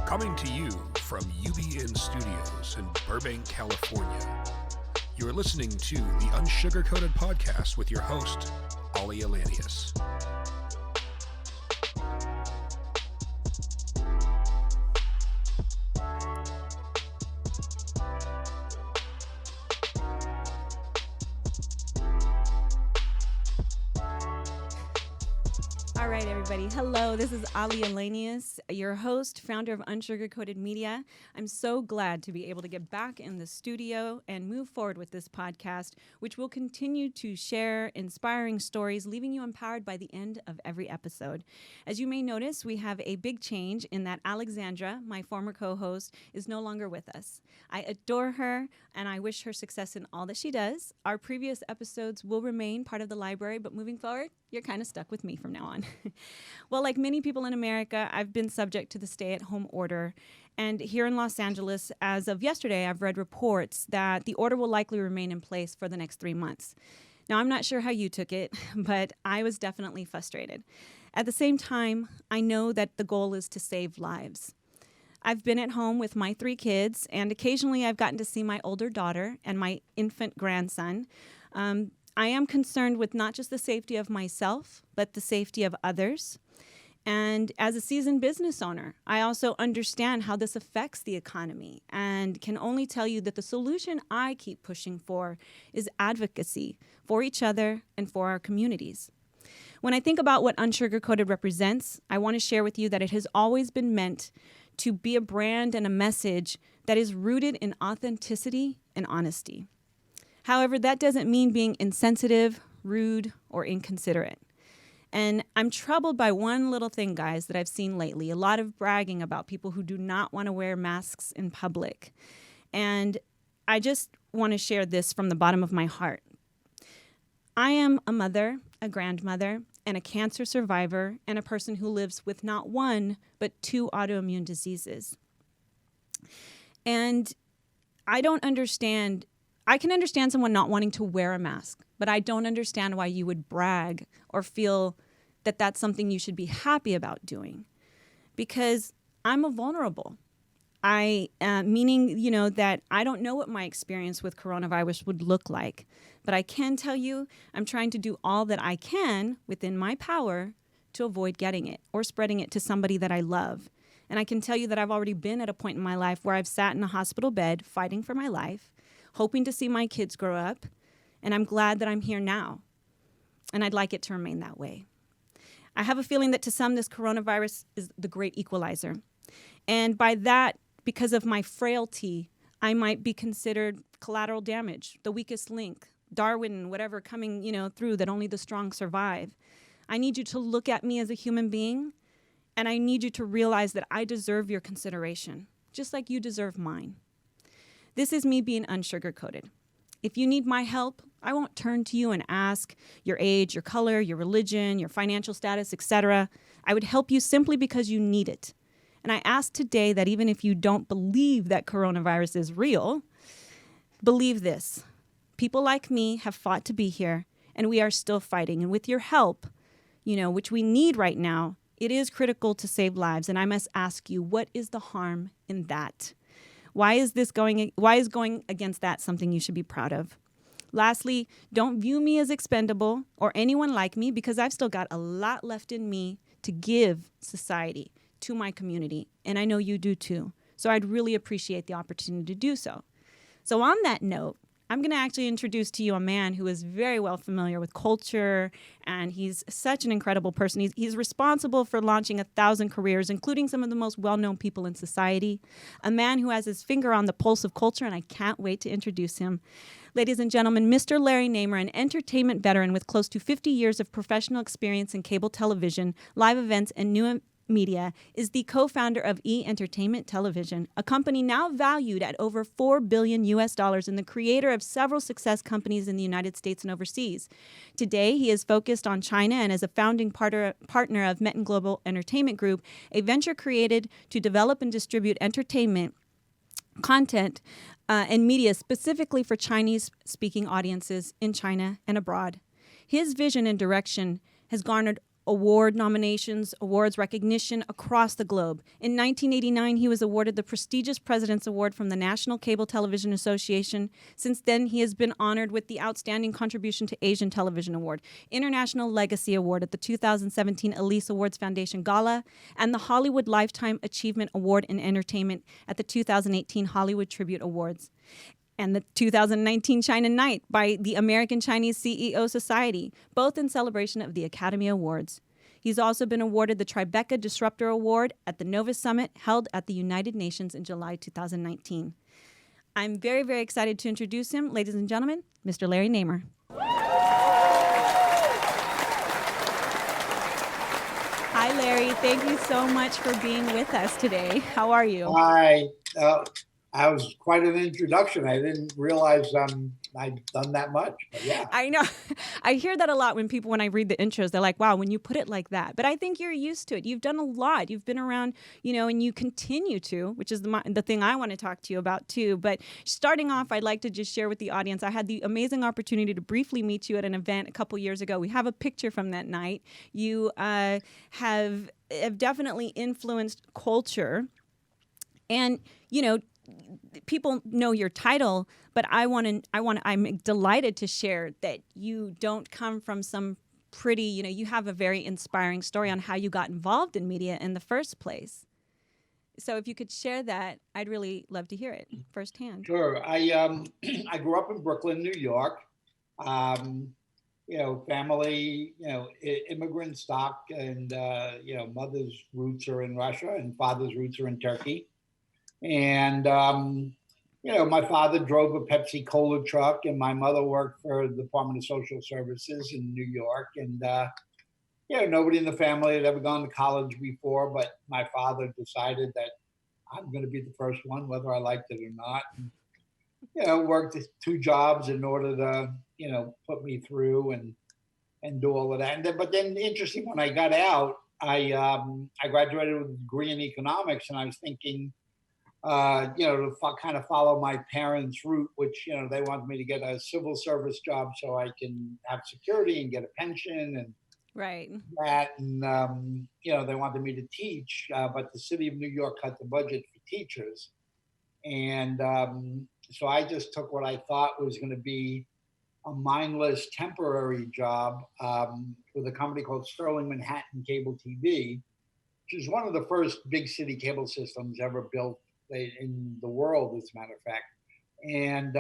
Coming to you from UBN Studios in Burbank, California. You're listening to the Unsugarcoated podcast with your host, Aalia and Namer. All right, everybody. Hello, this is Aalia and Namer, your host, founder of Unsugarcoated Media. I'm so glad to be able to get back in the studio and move forward with this podcast, which will continue to share inspiring stories, leaving you empowered by the end of every episode. As you may notice, we have a big change in that Alexandra, my former co-host, is no longer with us. I adore her, and I wish her success in all that she does. Our previous episodes will remain part of the library, but moving forward, you're kind of stuck with me from now on. Well, like many people in America, I've been subject to the stay-at-home order. And here in Los Angeles, as of yesterday, I've read reports that the order will likely remain in place for the next 3 months. Now, I'm not sure how you took it, but I was definitely frustrated. At the same time, I know that the goal is to save lives. I've been at home with my 3 kids, and occasionally I've gotten to see my older daughter and my infant grandson. I am concerned with not just the safety of myself, but the safety of others. And as a seasoned business owner, I also understand how this affects the economy and can only tell you that the solution I keep pushing for is advocacy for each other and for our communities. When I think about what Unsugarcoated represents, I want to share with you that it has always been meant to be a brand and a message that is rooted in authenticity and honesty. However, that doesn't mean being insensitive, rude, or inconsiderate. And I'm troubled by one little thing, guys, that I've seen lately. A lot of bragging about people who do not want to wear masks in public. And I just want to share this from the bottom of my heart. I am a mother, a grandmother, and a cancer survivor, and a person who lives with not one, but 2 autoimmune diseases. And I can understand someone not wanting to wear a mask, but I don't understand why you would brag or feel that that's something you should be happy about doing, because I'm a vulnerable. Meaning, that I don't know what my experience with coronavirus would look like, but I can tell you I'm trying to do all that I can within my power to avoid getting it or spreading it to somebody that I love. And I can tell you that I've already been at a point in my life where I've sat in a hospital bed fighting for my life, hoping to see my kids grow up, and I'm glad that I'm here now, and I'd like it to remain that way. I have a feeling that to some, this coronavirus is the great equalizer, and by that, because of my frailty, I might be considered collateral damage, the weakest link, Darwin, whatever coming, through that only the strong survive. I need you to look at me as a human being, and I need you to realize that I deserve your consideration, just like you deserve mine. This is me being unsugarcoated. If you need my help, I won't turn to you and ask your age, your color, your religion, your financial status, etc. I would help you simply because you need it. And I ask today that even if you don't believe that coronavirus is real, believe this. People like me have fought to be here, and we are still fighting. And with your help, which we need right now, it is critical to save lives. And I must ask you, what is the harm in that? Why is going against that something you should be proud of? Lastly, don't view me as expendable or anyone like me, because I've still got a lot left in me to give society, to my community, and I know you do too. So I'd really appreciate the opportunity to do so. So on that note, I'm going to actually introduce to you a man who is very well familiar with culture, and he's such an incredible person. He's responsible for launching 1,000 careers, including some of the most well-known people in society. A man who has his finger on the pulse of culture, and I can't wait to introduce him. Ladies and gentlemen, Mr. Larry Namer, an entertainment veteran with close to 50 years of professional experience in cable television, live events, and new Media, is the co-founder of E17 Television, a company now valued at over $4 billion and the creator of several success companies in the United States and overseas. Today, he is focused on China and is a founding partner of Metin Global Entertainment Group, a venture created to develop and distribute entertainment content and media specifically for Chinese-speaking audiences in China and abroad. His vision and direction has garnered award nominations, awards recognition across the globe. In 1989, he was awarded the prestigious President's Award from the National Cable Television Association. Since then, he has been honored with the Outstanding Contribution to Asian Television Award, International Legacy Award at the 2017 Elise Awards Foundation Gala, and the Hollywood Lifetime Achievement Award in Entertainment at the 2018 Hollywood Tribute Awards, and the 2019 China Night by the American Chinese CEO Society, both in celebration of the Academy Awards. He's also been awarded the Tribeca Disruptor Award at the Nova Summit held at the United Nations in July 2019. I'm very, very excited to introduce him. Ladies and gentlemen, Mr. Larry Namer. Hi, Larry. Thank you so much for being with us today. How are you? Hi. That was quite an introduction. I didn't realize I'd done that much, but yeah. I know. I hear that a lot when I read the intros. They're like, wow, when you put it like that. But I think you're used to it. You've done a lot. You've been around, and you continue to, which is the thing I want to talk to you about too. But starting off, I'd like to just share with the audience, I had the amazing opportunity to briefly meet you at an event a couple years ago. We have a picture from that night. You have definitely influenced culture. And, people know your title, but I'm delighted to share that you don't come from some pretty, you have a very inspiring story on how you got involved in media in the first place. So if you could share that, I'd really love to hear it firsthand. Sure. I grew up in Brooklyn, New York. Family, immigrant stock, and mother's roots are in Russia and father's roots are in Turkey. And, my father drove a Pepsi Cola truck and my mother worked for the Department of Social Services in New York. And, nobody in the family had ever gone to college before, but my father decided that I'm going to be the first one, whether I liked it or not. And, worked 2 jobs in order to, put me through and do all of that. But then interesting, when I got out, I graduated with a degree in economics, and I was thinking, to kind of follow my parents' route, which, they wanted me to get a civil service job so I can have security and get a pension and right. that. And, they wanted me to teach, but the city of New York cut the budget for teachers. And so I just took what I thought was going to be a mindless temporary job with a company called Sterling Manhattan Cable TV, which is one of the first big city cable systems ever built in the world, as a matter of fact. And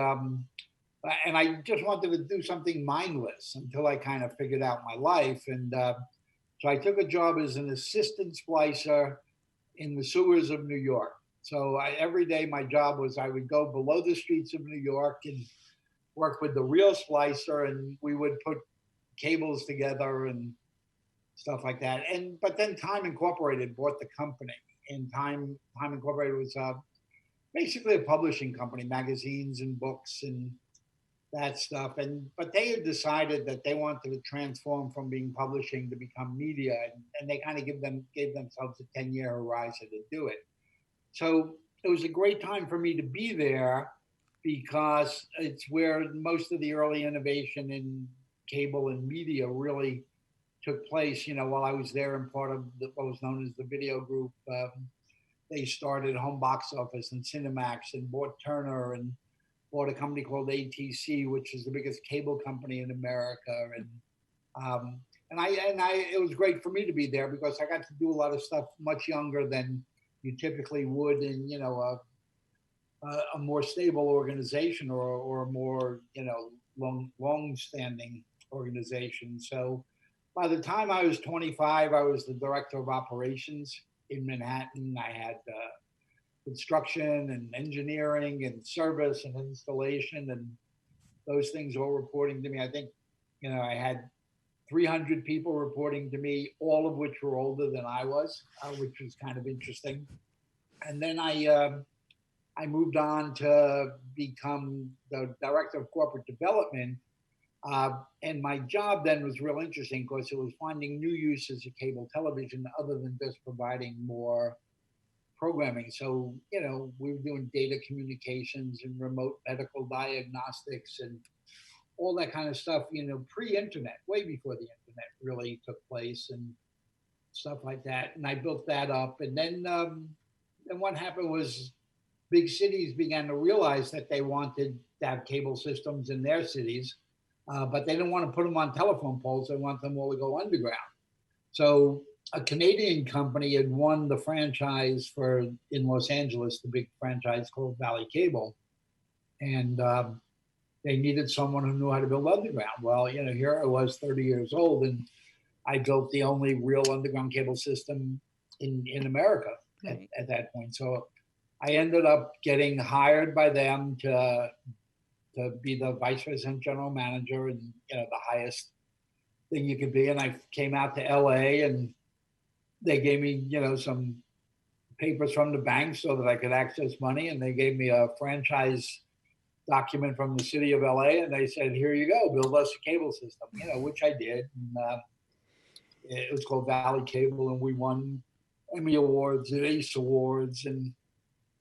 I just wanted to do something mindless until I kind of figured out my life. And so I took a job as an assistant splicer in the sewers of New York. So every day my job was I would go below the streets of New York and work with the real splicer, and we would put cables together and stuff like that. But then Time Incorporated bought the company. And Time Incorporated was basically a publishing company, magazines and books and that stuff. But they had decided that they wanted to transform from being publishing to become media, and they kind of gave themselves a 10-year horizon to do it. So it was a great time for me to be there because it's where most of the early innovation in cable and media really took place. While I was there and part of what was known as the video group, they started Home Box Office and Cinemax and bought Turner and bought a company called ATC, which is the biggest cable company in America. And it was great for me to be there because I got to do a lot of stuff much younger than you typically would in, a more stable organization or a more, long-standing organization. So by the time I was 25, I was the director of operations in Manhattan. I had construction and engineering and service and installation, and those things all reporting to me. I think, I had 300 people reporting to me, all of which were older than I was, which was kind of interesting. And then I moved on to become the director of corporate development. And my job then was real interesting because it was finding new uses of cable television other than just providing more programming. So, we were doing data communications and remote medical diagnostics and all that kind of stuff, pre-internet, way before the internet really took place and stuff like that. And I built that up. And then what happened was big cities began to realize that they wanted to have cable systems in their cities, but they didn't want to put them on telephone poles. They want them all to go underground. So a Canadian company had won the franchise in Los Angeles, the big franchise called Valley Cable. And they needed someone who knew how to build underground. Well, here I was 30 years old, and I built the only real underground cable system in America at that point. So I ended up getting hired by them to be the vice president general manager, and the highest thing you could be. And I came out to LA, and they gave me some papers from the bank so that I could access money, and they gave me a franchise document from the city of LA, and they said, "Here you go, build us a cable system," which I did. And, it was called Valley Cable, and we won Emmy Awards and Ace Awards, and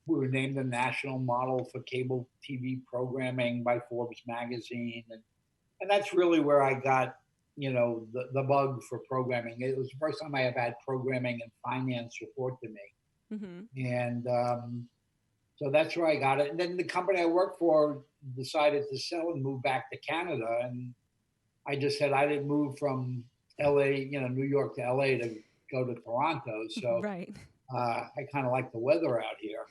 we were named the national model for cable TV programming by Forbes magazine. And that's really where I got, the bug for programming. It was the first time I have had programming and finance report to me. Mm-hmm. And so that's where I got it. And then the company I worked for decided to sell and move back to Canada. And I just said I didn't move from LA, New York to LA to go to Toronto. So right. I kind of like the weather out here.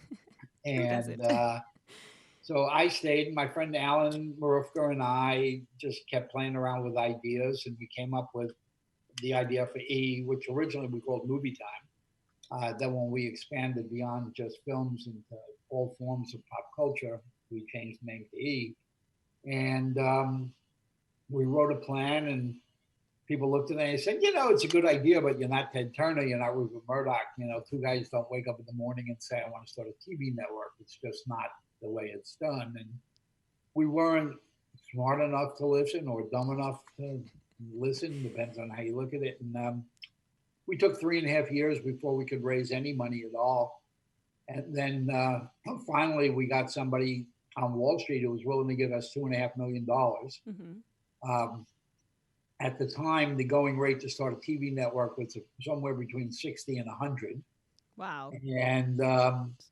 And so I stayed. My friend Alan Marufka and I just kept playing around with ideas, and we came up with the idea for E, which originally we called Movie Time. Then when we expanded beyond just films into all forms of pop culture, we changed the name to E. And we wrote a plan, and people looked at it and said, it's a good idea, but you're not Ted Turner, you're not Rupert Murdoch. Two guys don't wake up in the morning and say, I want to start a TV network. It's just not the way it's done. And we weren't smart enough to listen or dumb enough to listen, depends on how you look at it. And we took 3.5 years before we could raise any money at all. And then finally we got somebody on Wall Street who was willing to give us $2.5 million. Mm-hmm. At the time, the going rate to start a TV network was somewhere between 60 and 100. Wow. And,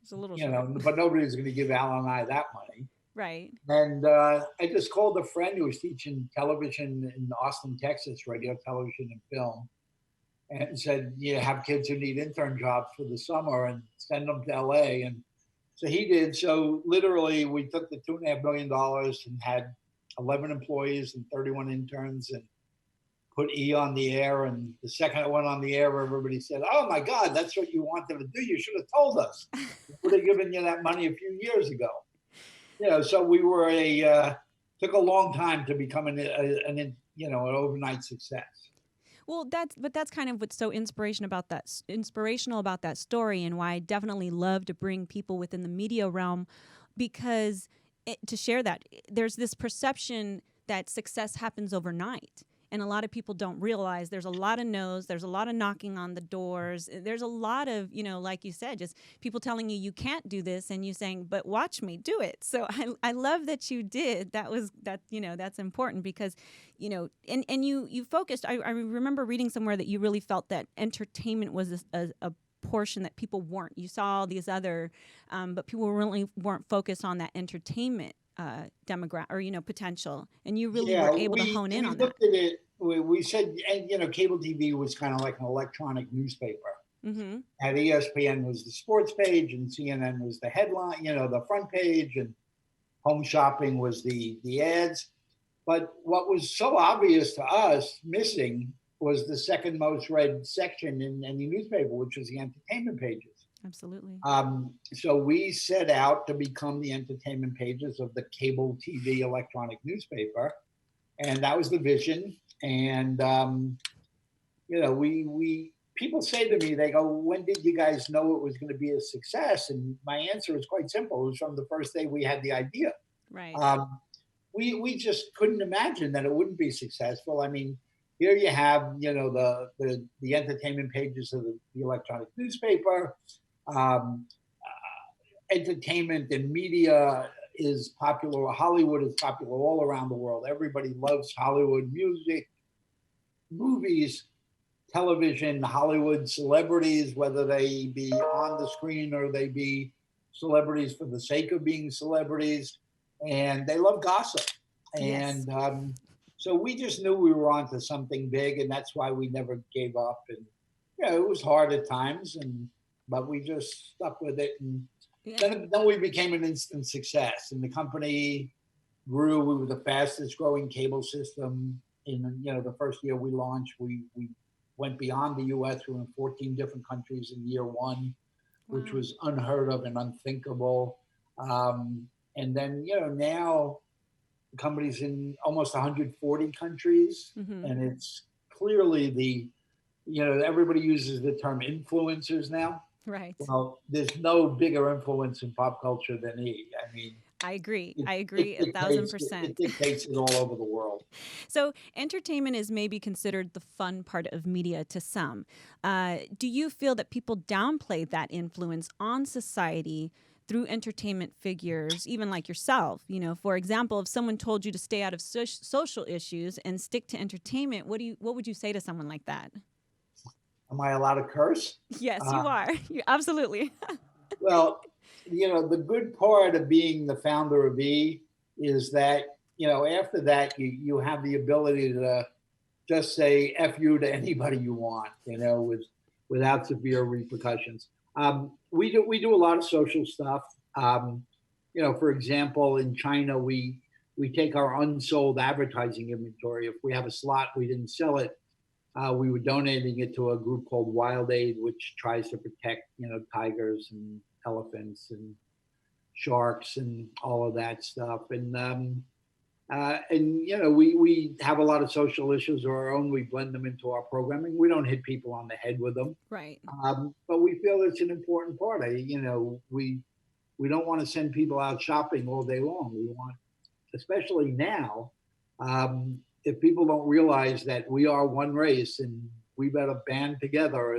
it's a little but nobody's going to give Alan and I that money. Right. And I just called a friend who was teaching television in Austin, Texas, radio, television, and film, and said, have kids who need intern jobs for the summer and send them to LA. And so he did. So literally, we took the $2.5 million and had 11 employees and 31 interns and put E on the air. And the second it went on the air, everybody said, oh my God, that's what you wanted to do. You should have told us. We would have given you that money a few years ago. So we were took a long time to become an overnight success. Well, that's kind of what's so inspirational about that story, and why I definitely love to bring people within the media realm, because to share that there's this perception that success happens overnight. And a lot of people don't realize there's a lot of no's, there's a lot of knocking on the doors. There's a lot of, like you said, just people telling you can't do this, and you saying, but watch me do it. So I love that you did. That's important, because, and you focused. I remember reading somewhere that you really felt that entertainment was a portion that people weren't. You saw all these other, but people really weren't focused on that entertainment demographic or potential, and you really were able to hone in on that. At it, we said, cable TV was kind of like an electronic newspaper. Mm-hmm. At ESPN was the sports page, and CNN was the headline, the front page, and Home Shopping was the ads. But what was so obvious to us missing was the second most read section in any newspaper, which was the entertainment pages. Absolutely. So we set out to become the entertainment pages of the cable TV electronic newspaper. And that was the vision. And, people say to me, they go, when did you guys know it was going to be a success? And my answer is quite simple. It was from the first day we had the idea. Right. We just couldn't imagine that it wouldn't be successful. I mean, here you have, the entertainment pages of the electronic newspaper. Entertainment and media, is popular. Hollywood is popular all around the world. Everybody loves Hollywood music, movies, television, Hollywood celebrities, whether they be on the screen or they be celebrities for the sake of being celebrities. And they love gossip. Yes. And so we just knew we were onto something big, and that's why we never gave up. And it was hard at times, but we just stuck with it. And then we became an instant success, and the company grew. We were the fastest growing cable system in the first year we launched. We went beyond the U.S. We were in 14 different countries in year one, which was unheard of and unthinkable. And then now the company's in almost 140 countries, and it's clearly everybody uses the term influencers now. Right. Well, there's no bigger influence in pop culture than he. I mean, I agree 1,000%. It dictates it all over the world. So entertainment is maybe considered the fun part of media to some. Do you feel that people downplay that influence on society through entertainment figures, even like yourself? For example, if someone told you to stay out of social issues and stick to entertainment, what would you say to someone like that? Am I allowed to curse? Yes, you are. Absolutely. Well, the good part of being the founder of E is that, after that, you have the ability to just say F you to anybody you want, without severe repercussions. We do a lot of social stuff. For example, in China, we take our unsold advertising inventory. If we have a slot, we didn't sell it. We were donating it to a group called Wild Aid, which tries to protect, tigers and elephants and sharks and all of that stuff. And we have a lot of social issues of our own. We blend them into our programming. We don't hit people on the head with them. Right. But we feel it's an important part. We don't want to send people out shopping all day long. We want, especially now, if people don't realize that we are one race and we better band together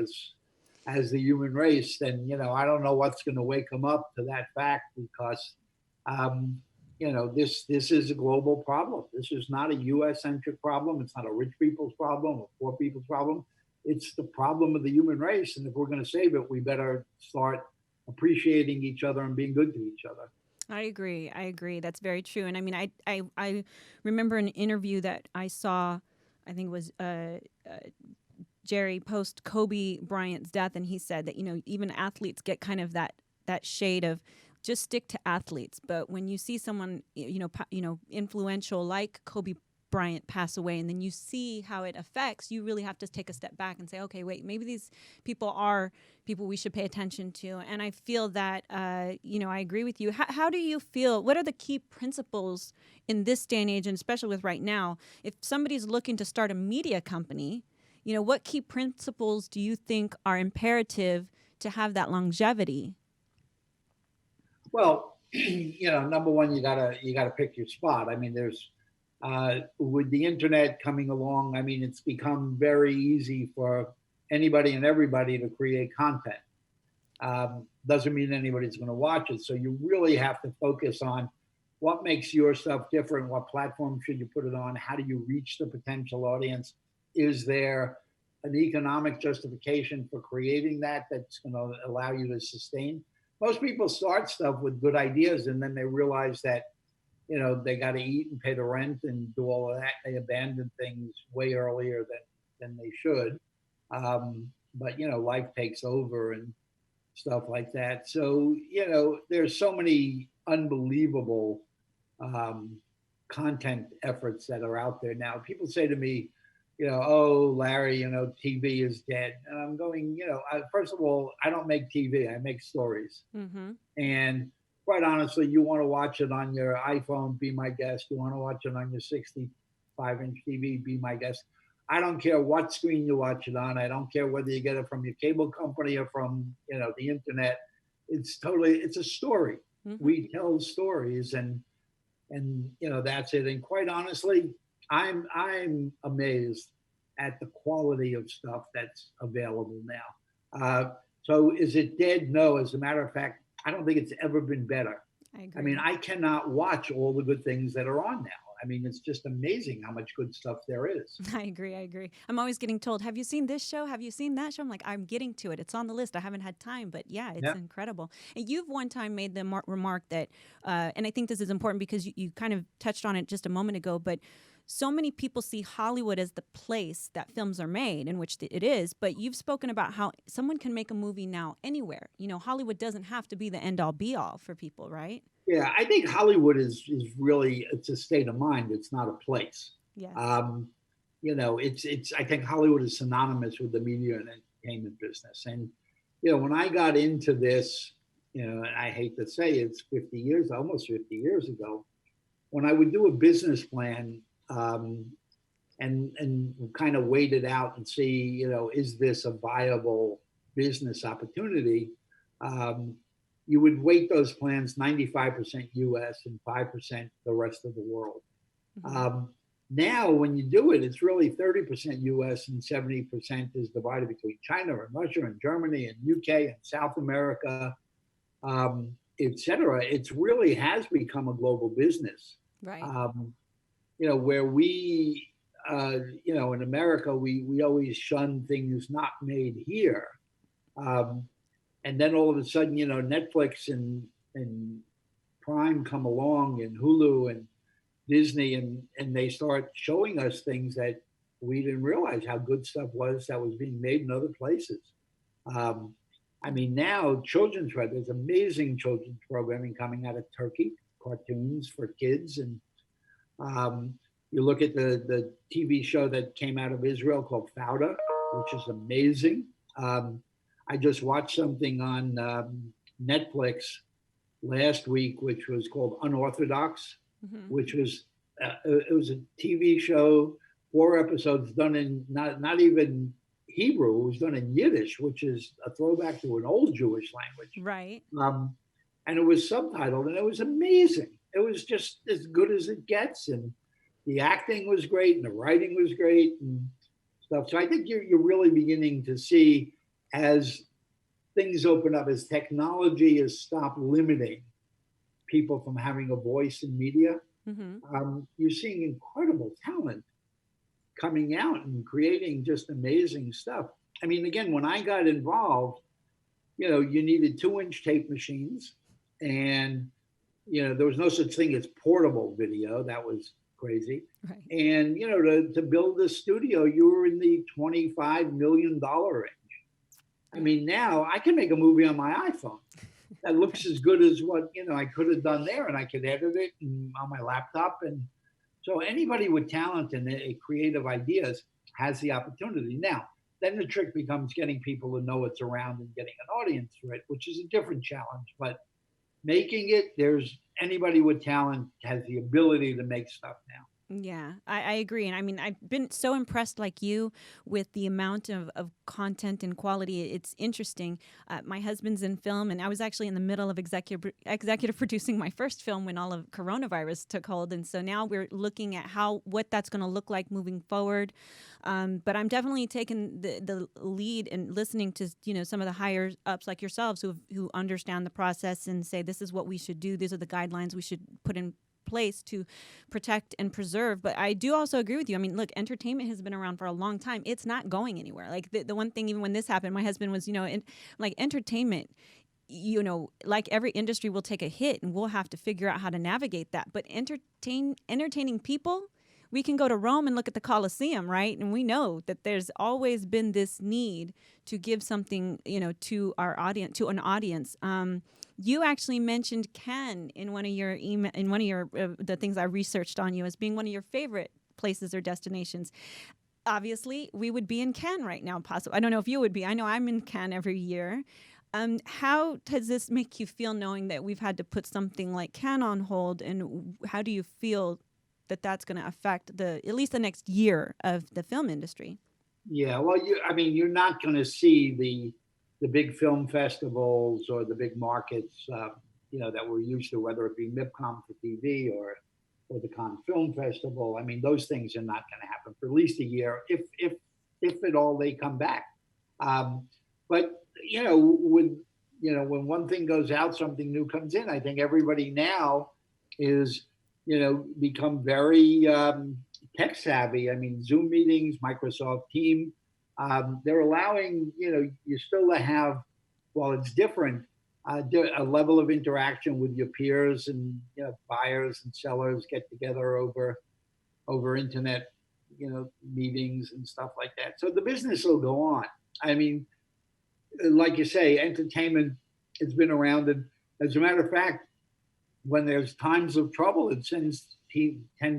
as the human race, then, I don't know what's going to wake them up to that fact, because, this is a global problem. This is not a U.S.-centric problem. It's not a rich people's problem or poor people's problem. It's the problem of the human race. And if we're going to save it, we better start appreciating each other and being good to each other. I agree. That's very true. And I mean, I remember an interview that I saw, I think it was Jerry post Kobe Bryant's death, and he said that, even athletes get kind of that shade of just stick to athletes. But when you see someone, influential like Kobe Bryant pass away, and then you see how it affects, you really have to take a step back and say, okay, wait, maybe these people are people we should pay attention to. And I feel that, I agree with you. How do you feel? What are the key principles in this day and age, and especially with right now, if somebody's looking to start a media company, what key principles do you think are imperative to have that longevity? Well, number one, you gotta pick your spot. I mean, there's with the internet coming along, I mean, it's become very easy for anybody and everybody to create content. Doesn't mean anybody's going to watch it. So you really have to focus on what makes your stuff different. What platform should you put it on? How do you reach the potential audience? Is there an economic justification for creating that's going to allow you to sustain? Most people start stuff with good ideas, and then they realize that they got to eat and pay the rent and do all of that. They abandon things way earlier than they should. But, life takes over and stuff like that. So, there's so many unbelievable content efforts that are out there now. People say to me, oh, Larry, TV is dead. And I'm going, first of all, I don't make TV. I make stories. Mm-hmm. And quite honestly, you want to watch it on your iPhone, be my guest. You want to watch it on your 65-inch TV, be my guest. I don't care what screen you watch it on. I don't care whether you get it from your cable company or from, the internet. It's a story. Mm-hmm. We tell stories and that's it. And quite honestly, I'm amazed at the quality of stuff that's available now. So is it dead? No. As a matter of fact, I don't think it's ever been better. I I mean, agree. I cannot watch all the good things that are on now. I mean, it's just amazing how much good stuff there is. I agree. I agree. I'm always getting told, "Have you seen this show? Have you seen that show?" I'm like, "I'm getting to it. It's on the list. I haven't had time, but yeah, it's Yeah. incredible." And you've one time made the remark that, and I think this is important because you kind of touched on it just a moment ago, but so many people see Hollywood as the place that films are made, in which it is. But you've spoken about how someone can make a movie now anywhere. You know, Hollywood doesn't have to be the end all be all for people, right? Yeah, I think Hollywood is really, it's a state of mind. It's not a place. Yes. Um, it's I think Hollywood is synonymous with the media and entertainment business. And when I got into this, and I hate to say it's 50 years, almost 50 years ago, when I would do a business plan, and kind of wait it out and see, is this a viable business opportunity? Um, you would weight those plans 95% US and 5% the rest of the world. Mm-hmm. Now, when you do it, it's really 30% US and 70% is divided between China and Russia and Germany and UK and South America, et cetera. It really has become a global business. Right. Where we, in America, we always shun things not made here. And then all of a sudden, Netflix and Prime come along and Hulu and Disney and they start showing us things that we didn't realize how good stuff was that was being made in other places. I mean, now there's amazing children's programming coming out of Turkey, cartoons for kids. And you look at the TV show that came out of Israel called Fauda, which is amazing. I just watched something on Netflix last week, which was called Unorthodox, Mm-hmm. which was it was a TV show, 4 episodes done in not even Hebrew. It was done in Yiddish, which is a throwback to an old Jewish language. Right. And it was subtitled, and it was amazing. It was just as good as it gets, and the acting was great, and the writing was great, and stuff. So I think you're really beginning to see, as things open up, as technology has stopped limiting people from having a voice in media, you're seeing incredible talent coming out and creating just amazing stuff. I mean, again, when I got involved, you needed 2-inch tape machines, and there was no such thing as portable video. That was crazy. Right. And to build a studio, you were in the $25 million range. I mean, now I can make a movie on my iPhone that looks as good as what I could have done there, and I could edit it on my laptop. And so anybody with talent and creative ideas has the opportunity. Now, then the trick becomes getting people to know it's around and getting an audience for it, which is a different challenge. But making it, anybody with talent has the ability to make stuff now. Yeah, I agree. And I mean, I've been so impressed, like you, with the amount of content and quality. It's interesting. My husband's in film, and I was actually in the middle of executive producing my first film when all of coronavirus took hold. And so now we're looking at what that's going to look like moving forward. But I'm definitely taking the lead and listening to some of the higher ups like yourselves who understand the process and say, this is what we should do. These are the guidelines we should put in place to protect and preserve. But I do also agree with you. I mean, look, entertainment has been around for a long time. It's not going anywhere. Like the one thing, even when this happened, my husband was, like entertainment, like every industry will take a hit and we'll have to figure out how to navigate that. But entertaining people, we can go to Rome and look at the Colosseum, right? And we know that there's always been this need to give something, to our audience, to an audience. You actually mentioned Cannes in one of your the things I researched on you as being one of your favorite places or destinations. Obviously, we would be in Cannes right now, possibly. I don't know if you would be. I know I'm in Cannes every year. How does this make you feel, knowing that we've had to put something like Cannes on hold, and how do you feel that that's going to affect at least the next year of the film industry? Yeah, well, you're not going to see the big film festivals or the big markets, that we're used to, whether it be MIPCOM for TV or the Cannes Film Festival. I mean, those things are not going to happen for at least a year, if at all they come back. But with when one thing goes out, something new comes in. I think everybody now is, become very tech savvy. I mean, Zoom meetings, Microsoft Team, they're allowing, you still to have, while it's different, a level of interaction with your peers, and buyers and sellers get together over internet, meetings and stuff like that. So the business will go on. I mean, like you say, entertainment has been around, and as a matter of fact, when there's times of trouble, it tends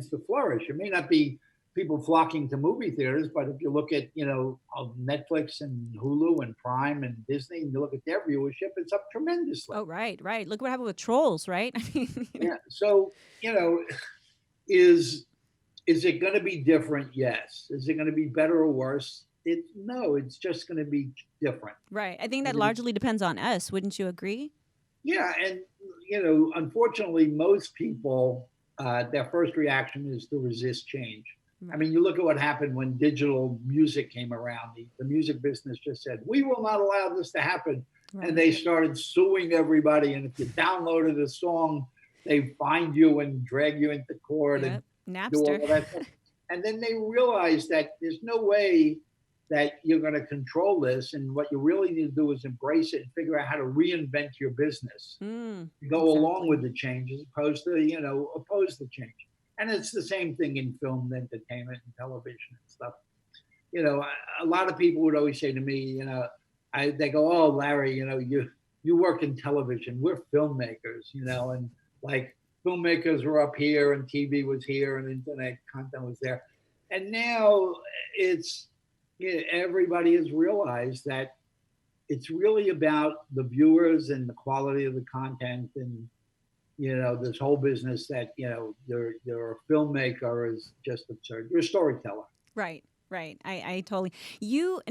to flourish. It may not be people flocking to movie theaters, but if you look at Netflix and Hulu and Prime and Disney, and you look at their viewership, it's up tremendously. Oh, right. Look what happened with Trolls, right? I mean, Yeah. So is it going to be different? Yes. Is it going to be better or worse? No. It's just going to be different. Right. I think that largely depends on us. Wouldn't you agree? Yeah, and unfortunately, most people, their first reaction is to resist change. Right. I mean, you look at what happened when digital music came around. The music business just said, "We will not allow this to happen," right. And they started suing everybody. And if you downloaded a song, they find you and drag you into court and Napster. Do all that stuff. And then they realized that there's no way that you're going to control this, and what you really need to do is embrace it and figure out how to reinvent your business. Go along with the change as opposed to oppose the change. And it's the same thing in film, entertainment, and television and stuff. A lot of people would always say to me, they go, "Oh, Larry, you work in television. We're filmmakers, and like filmmakers were up here and TV was here and internet content was there." And now everybody has realized that it's really about the viewers and the quality of the content, and this whole business that you're a filmmaker is just absurd. You're a storyteller. Right. I totally. You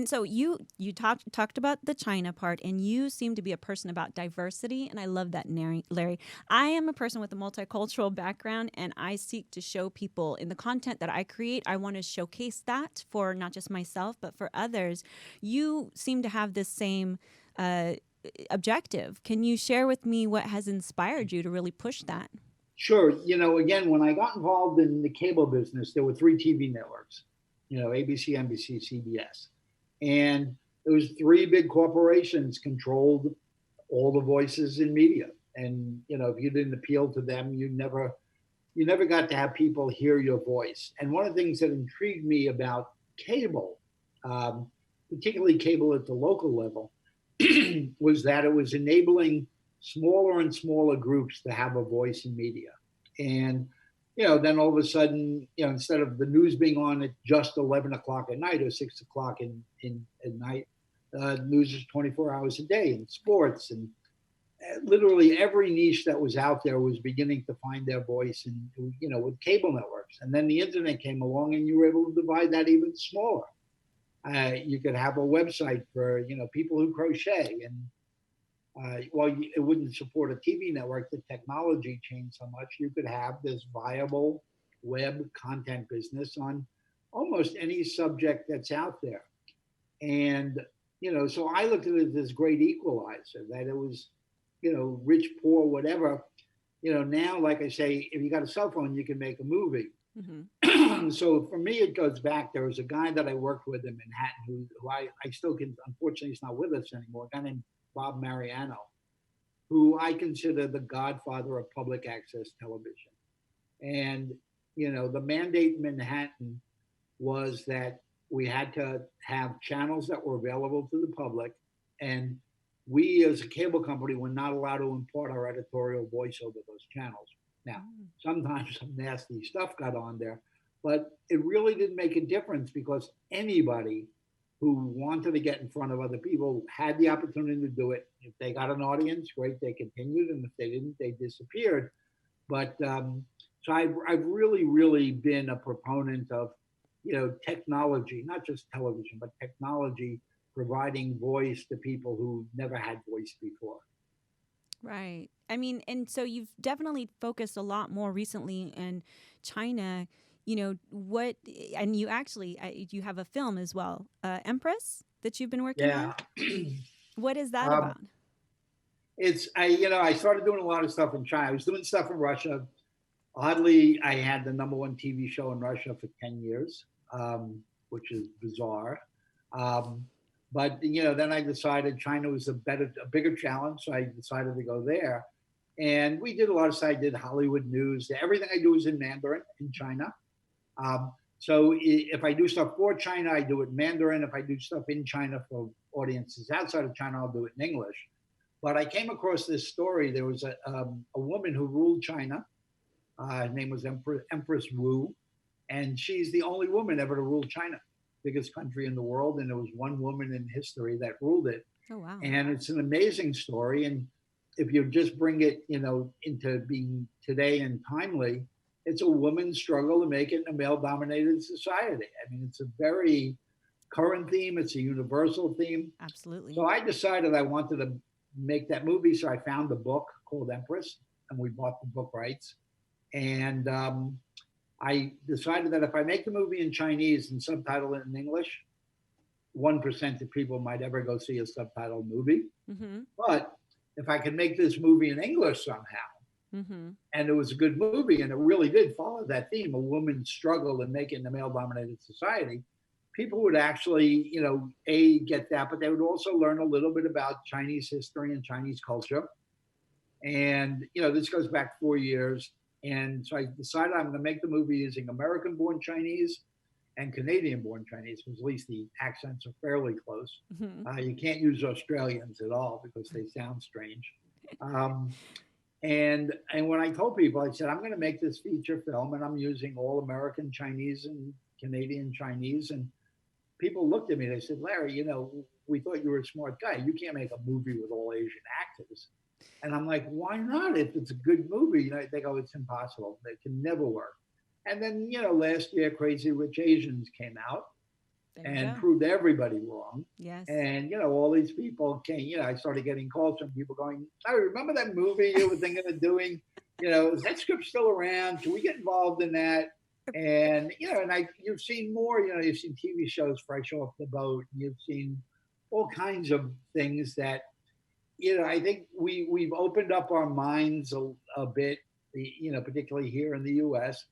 talked about the China part, and you seem to be a person about diversity, and I love that, Larry. I am a person with a multicultural background, and I seek to show people in the content that I create. I want to showcase that for not just myself, but for others. You seem to have this same objective. Can you share with me what has inspired you to really push that? Sure. Again, when I got involved in the cable business, there were 3 TV networks. ABC, NBC, CBS. And there was 3 big corporations controlled all the voices in media. And, if you didn't appeal to them, you never got to have people hear your voice. And one of the things that intrigued me about cable, particularly cable at the local level, was that it was enabling smaller and smaller groups to have a voice in media. And then all of a sudden, instead of the news being on at just 11 o'clock at night or 6 o'clock at night, news is 24 hours a day, and sports, and literally every niche that was out there was beginning to find their voice, and with cable networks. And then the internet came along, and you were able to divide that even smaller. You could have a website for people who crochet, and while it wouldn't support a TV network, the technology changed so much, you could have this viable web content business on almost any subject that's out there. And, so I looked at it as this great equalizer, that it was, rich, poor, whatever. Now, like I say, if you got a cell phone, you can make a movie. Mm-hmm. So for me, it goes back. There was a guy that I worked with in Manhattan who I still can, unfortunately, he's not with us anymore, a guy named Bob Mariano, who I consider the godfather of public access television. And, the mandate in Manhattan was that we had to have channels that were available to the public. And we, as a cable company, were not allowed to import our editorial voice over those channels. Now, sometimes some nasty stuff got on there, but it really didn't make a difference because anybody who wanted to get in front of other people had the opportunity to do it. If they got an audience, great, they continued. And if they didn't, they disappeared. But so I've really, really been a proponent of, technology, not just television, but technology providing voice to people who never had voice before. Right. I mean, and so you've definitely focused a lot more recently in China. And you actually, you have a film as well, Empress, that you've been working on. What is that about? I started doing a lot of stuff in China. I was doing stuff in Russia. Oddly, I had the number one TV show in Russia for 10 years, which is bizarre. Um, but then I decided China was a bigger challenge, so I decided to go there. And we did a lot of stuff. I did Hollywood news. Everything I do is in Mandarin in China. So if I do stuff for China, I do it in Mandarin. If I do stuff in China for audiences outside of China, I'll do it in English. But I came across this story. There was a woman who ruled China. Her name was Empress Wu, and she's the only woman ever to rule China, biggest country in the world. And there was one woman in history that ruled it. Oh, wow. And it's an amazing story. And if you just bring it, into being today and timely, it's a woman's struggle to make it in a male-dominated society. I mean, it's a very current theme. It's a universal theme. Absolutely. So I decided I wanted to make that movie. So I found a book called Empress, and we bought the book rights. And I decided that if I make the movie in Chinese and subtitle it in English, 1% of people might ever go see a subtitled movie. Mm-hmm. But if I could make this movie in English somehow, mm-hmm. and it was a good movie, and it really did follow that theme, a woman's struggle in making the male-dominated society, people would actually, get that, but they would also learn a little bit about Chinese history and Chinese culture. And, this goes back 4 years. And so I decided I'm going to make the movie using American-born Chinese and Canadian-born Chinese, because at least the accents are fairly close. Mm-hmm. You can't use Australians at all because they sound strange. And when I told people, I said, I'm going to make this feature film, and I'm using all American Chinese and Canadian Chinese. And people looked at me, they said, Larry, we thought you were a smart guy. You can't make a movie with all Asian actors. And I'm like, why not? If it's a good movie, they go, it's impossible. It can never work. And then, last year, Crazy Rich Asians came out and proved everybody wrong. Yes. And, all these people came, I started getting calls from people going, I remember that movie you were thinking of doing, is that script still around? Can we get involved in that? And, you've seen more, you've seen TV shows fresh off the boat. You've seen all kinds of things that, I think we've opened up our minds a bit, particularly here in the U.S.,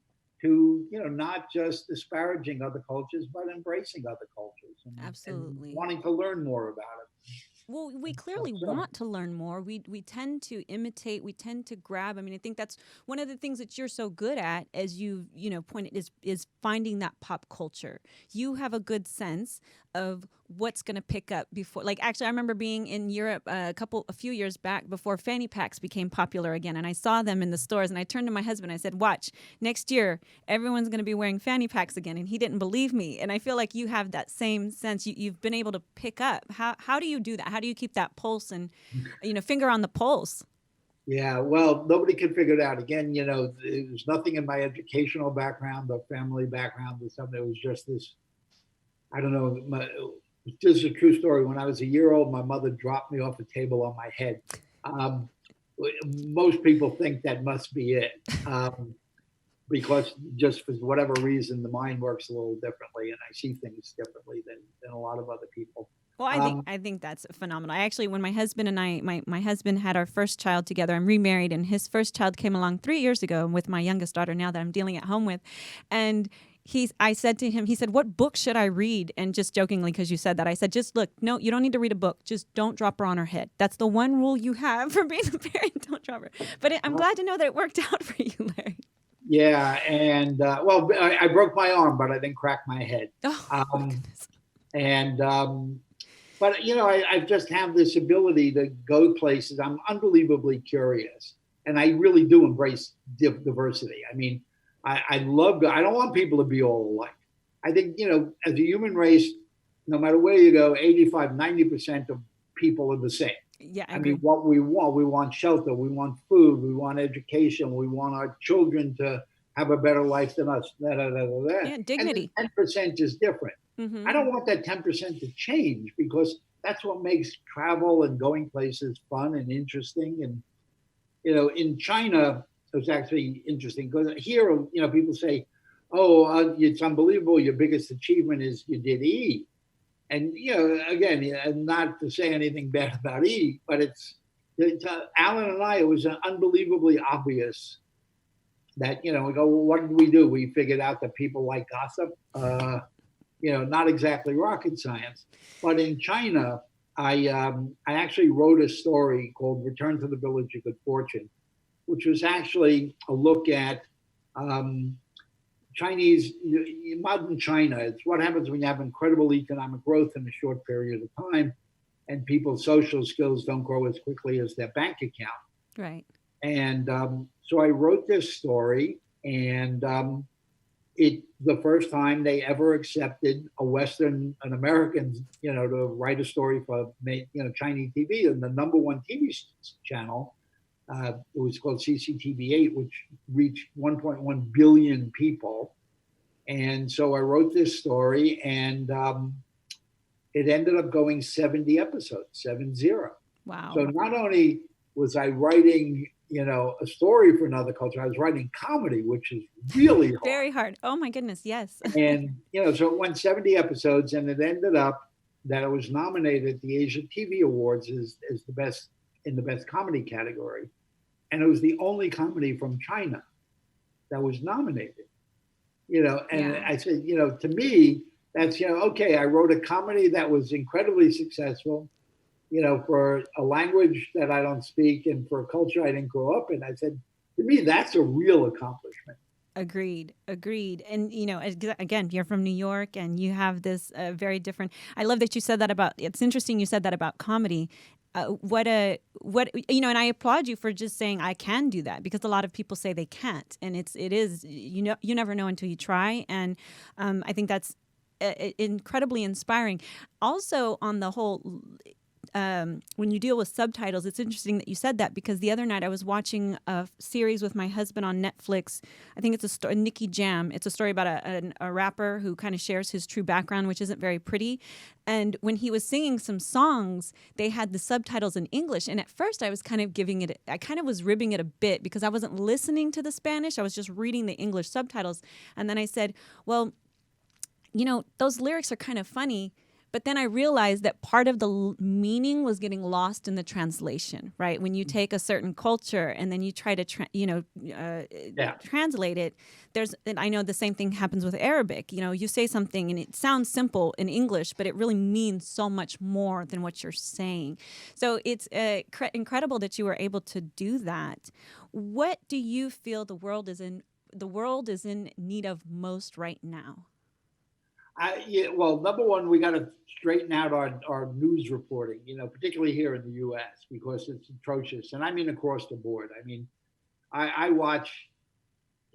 to, not just disparaging other cultures, but embracing other cultures. Absolutely. And wanting to learn more about it. Well, we clearly want to learn more. We tend to imitate. We tend to grab. I mean, I think that's one of the things that you're so good at, as you pointed, is finding that pop culture. You have a good sense of what's going to pick up before. Like, actually, I remember being in Europe a few years back before fanny packs became popular again, and I saw them in the stores. And I turned to my husband. I said, "Watch, next year everyone's going to be wearing fanny packs again." And he didn't believe me. And I feel like you have that same sense. You've been able to pick up. How do you do that? How do you keep that pulse and finger on the pulse? Yeah, well, nobody can figure it out. Again, there's nothing in my educational background or family background or something. It was just this. I don't know. This is a true story. When I was a year old, my mother dropped me off a table on my head. Most people think that must be it, because just for whatever reason, the mind works a little differently, and I see things differently than a lot of other people. Well, I think that's phenomenal. I actually, when my husband and I, my husband had our first child together. I'm remarried, and his first child came along 3 years ago with my youngest daughter now that I'm dealing at home with, and I said to him, he said, "What book should I read?" And just jokingly, because you said that, I said, "Just look, no, you don't need to read a book. Just don't drop her on her head. That's the one rule you have for being a parent. Don't drop her." But I'm glad to know that it worked out for you, Larry. Yeah, and I broke my arm, but I didn't crack my head. Oh, my goodness. But I just have this ability to go places. I'm unbelievably curious, and I really do embrace diversity. I mean, I love. I don't want people to be all alike. I think as a human race, no matter where you go, 85-90% of people are the same. Yeah, I mean, what we want shelter, we want food, we want education, we want our children to have a better life than us. Yeah, dignity. And 10% is different. Mm-hmm. I don't want that 10% to change, because that's what makes travel and going places fun and interesting. And, in China, it's actually interesting, because here, people say, "Oh, it's unbelievable. Your biggest achievement is you did E." And, again, not to say anything bad about E, but it's to Alan and I, it was unbelievably obvious that, we go, well, what did we do? We figured out that people like gossip. Not exactly rocket science. But in China, I actually wrote a story called Return to the Village of Good Fortune, which was actually a look at Chinese, modern China. It's what happens when you have incredible economic growth in a short period of time and people's social skills don't grow as quickly as their bank account. Right. And so I wrote this story, and it the first time they ever accepted an American, to write a story for, Chinese TV, and the number one TV channel. It was called CCTV8, which reached 1.1 billion people. And so I wrote this story, and it ended up going 70 episodes, 70. Wow. So not only was I writing, a story for another culture, I was writing comedy, which is really hard. Very hard. Oh my goodness, yes. And, so it went 70 episodes, and it ended up that it was nominated at the Asia TV Awards as the best, in the best comedy category. And it was the only comedy from China that was nominated, and I said, to me, that's, okay, I wrote a comedy that was incredibly successful, for a language that I don't speak and for a culture I didn't grow up in. I said, to me, that's a real accomplishment. Agreed. And, again, you're from New York and you have this very different, I love that you said that it's interesting you said that about comedy. And I applaud you for just saying I can do that, because a lot of people say they can't, and it is you never know until you try, and I think that's incredibly inspiring. Also, on the whole, when you deal with subtitles, it's interesting that you said that, because the other night I was watching a series with my husband on Netflix. I think it's a story, Nicky Jam. It's a story about a rapper who kind of shares his true background, which isn't very pretty. And when he was singing some songs, they had the subtitles in English. And at first I was kind of I kind of was ribbing it a bit, because I wasn't listening to the Spanish. I was just reading the English subtitles. And then I said, well, those lyrics are kind of funny. But then I realized that part of the meaning was getting lost in the translation, right? When you take a certain culture and then you try to, translate it, and I know the same thing happens with Arabic. You say something and it sounds simple in English, but it really means so much more than what you're saying. So it's incredible that you were able to do that. What do you feel the world is in need of most right now? Well, number one, we got to straighten out our news reporting, particularly here in the U.S., because it's atrocious. And I mean across the board. I mean, I watch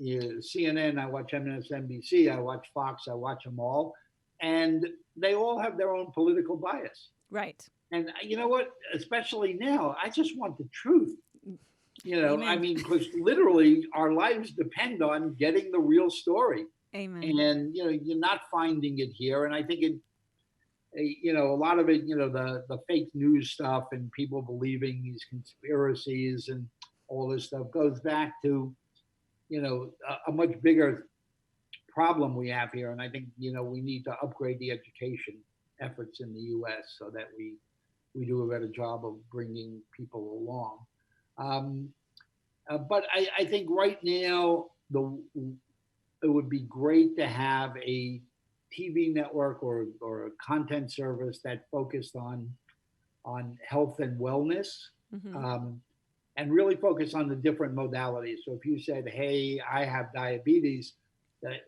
CNN, I watch MSNBC, I watch Fox, I watch them all. And they all have their own political bias. Right. And you know what? Especially now, I just want the truth. Amen. I mean, because literally our lives depend on getting the real story. Amen. And you're not finding it here, and I think a lot of it, the fake news stuff and people believing these conspiracies and all this stuff goes back to a much bigger problem we have here, and I think we need to upgrade the education efforts in the U.S. so that we do a better job of bringing people along. But I think right now it would be great to have a TV network or a content service that focused on health and wellness, and really focus on the different modalities. So if you said, hey, I have diabetes,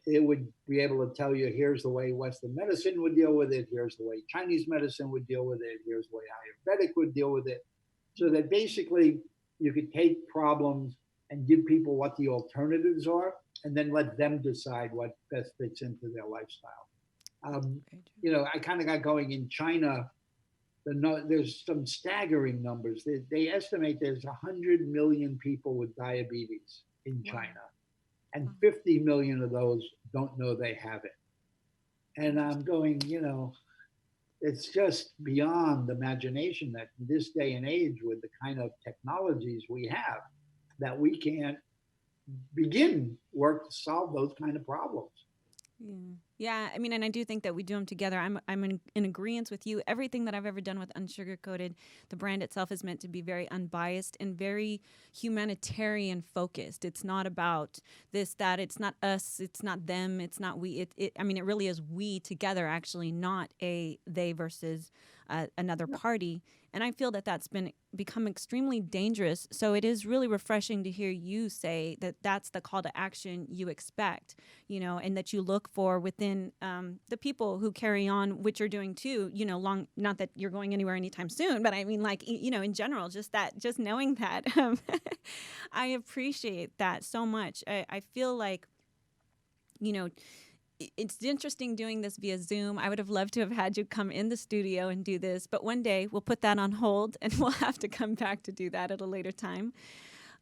it would be able to tell you, here's the way Western medicine would deal with it, here's the way Chinese medicine would deal with it, here's the way Ayurvedic would deal with it. So that basically you could take problems and give people what the alternatives are, and then let them decide what best fits into their lifestyle. I kind of got going in China. There's some staggering numbers. They estimate there's 100 million people with diabetes in China, and 50 million of those don't know they have it. And I'm going, it's just beyond imagination that in this day and age, with the kind of technologies we have, that we can't begin work to solve those kind of problems. Yeah. Yeah, I mean, and I do think that we do them together. I'm in agreement with you. Everything that I've ever done with Unsugarcoated, the brand itself is meant to be very unbiased and very humanitarian focused. It's not about this, that. It's not us. It's not them. It's not we. I mean, it really is we together, actually, not a they versus another party. And I feel that that's become extremely dangerous. So it is really refreshing to hear you say that that's the call to action you expect, and that you look for within the people who carry on what you're doing too, not that you're going anywhere anytime soon, but I mean, like, in general, just knowing that. I appreciate that so much. I feel like, it's interesting doing this via Zoom. I would have loved to have had you come in the studio and do this, but one day we'll put that on hold and we'll have to come back to do that at a later time.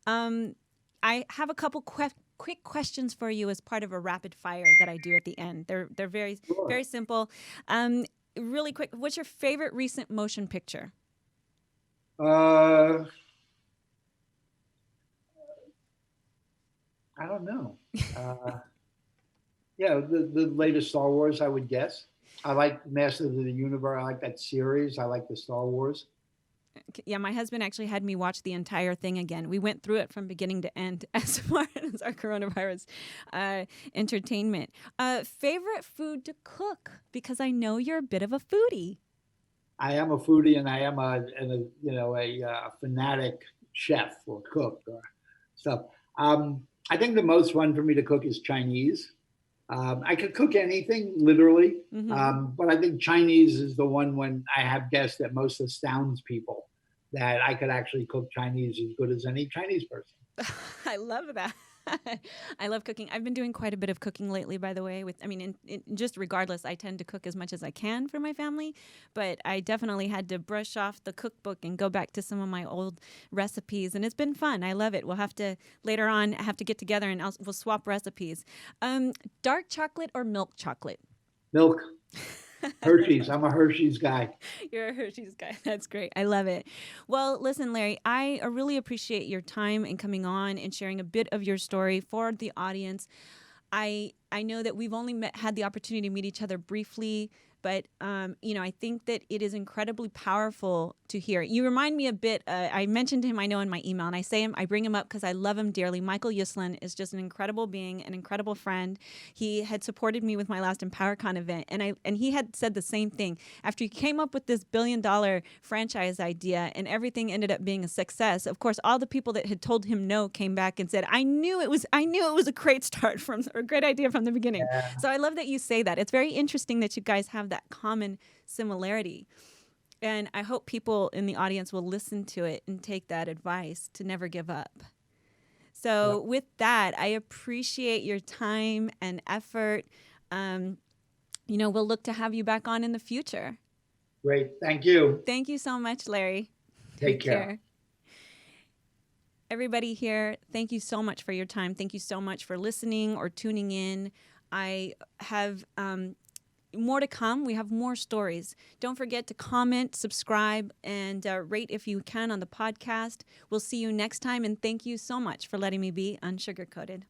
I have a couple quick questions for you as part of a rapid fire that I do at the end. They're very, very simple. Really quick, what's your favorite recent motion picture? I don't know. Yeah, the latest Star Wars, I would guess. I like Masters of the Universe. I like that series. I like the Star Wars. Yeah, my husband actually had me watch the entire thing again. We went through it from beginning to end as far as our coronavirus entertainment. Favorite food to cook? Because I know you're a bit of a foodie. I am a foodie, and I am a fanatic chef or cook or stuff. I think the most fun for me to cook is Chinese. I could cook anything, literally, but I think Chinese is the one when I have guests that most astounds people, that I could actually cook Chinese as good as any Chinese person. I love that. I love cooking. I've been doing quite a bit of cooking lately, by the way. Just regardless, I tend to cook as much as I can for my family, but I definitely had to brush off the cookbook and go back to some of my old recipes, and it's been fun. I love it. We'll have to later on have to get together and we'll swap recipes. Dark chocolate or milk chocolate? Milk. Hershey's. I'm a Hershey's guy. You're a Hershey's guy. That's great. I love it. Well, listen, Larry, I really appreciate your time and coming on and sharing a bit of your story for the audience. I know that we've only had the opportunity to meet each other briefly, but I think that it is incredibly powerful to hear. You remind me a bit. I mentioned him, I know, in my email, and I bring him up because I love him dearly. Michael Yuslin is just an incredible being, an incredible friend. He had supported me with my last EmpowerCon event, and he had said the same thing. After he came up with this $1 billion franchise idea, and everything ended up being a success. Of course, all the people that had told him no came back and said, "I knew it was a great start or a great idea from the beginning." Yeah. So I love that you say that. It's very interesting that you guys have that common similarity. And I hope people in the audience will listen to it and take that advice to never give up. So with that, I appreciate your time and effort. We'll look to have you back on in the future. Great. Thank you. Thank you so much, Larry. Take care. Everybody here, thank you so much for your time. Thank you so much for listening or tuning in. I have more to come. We have more stories. Don't forget to comment, subscribe, and rate if you can on the podcast. We'll see you next time, and thank you so much for letting me be Unsugarcoated.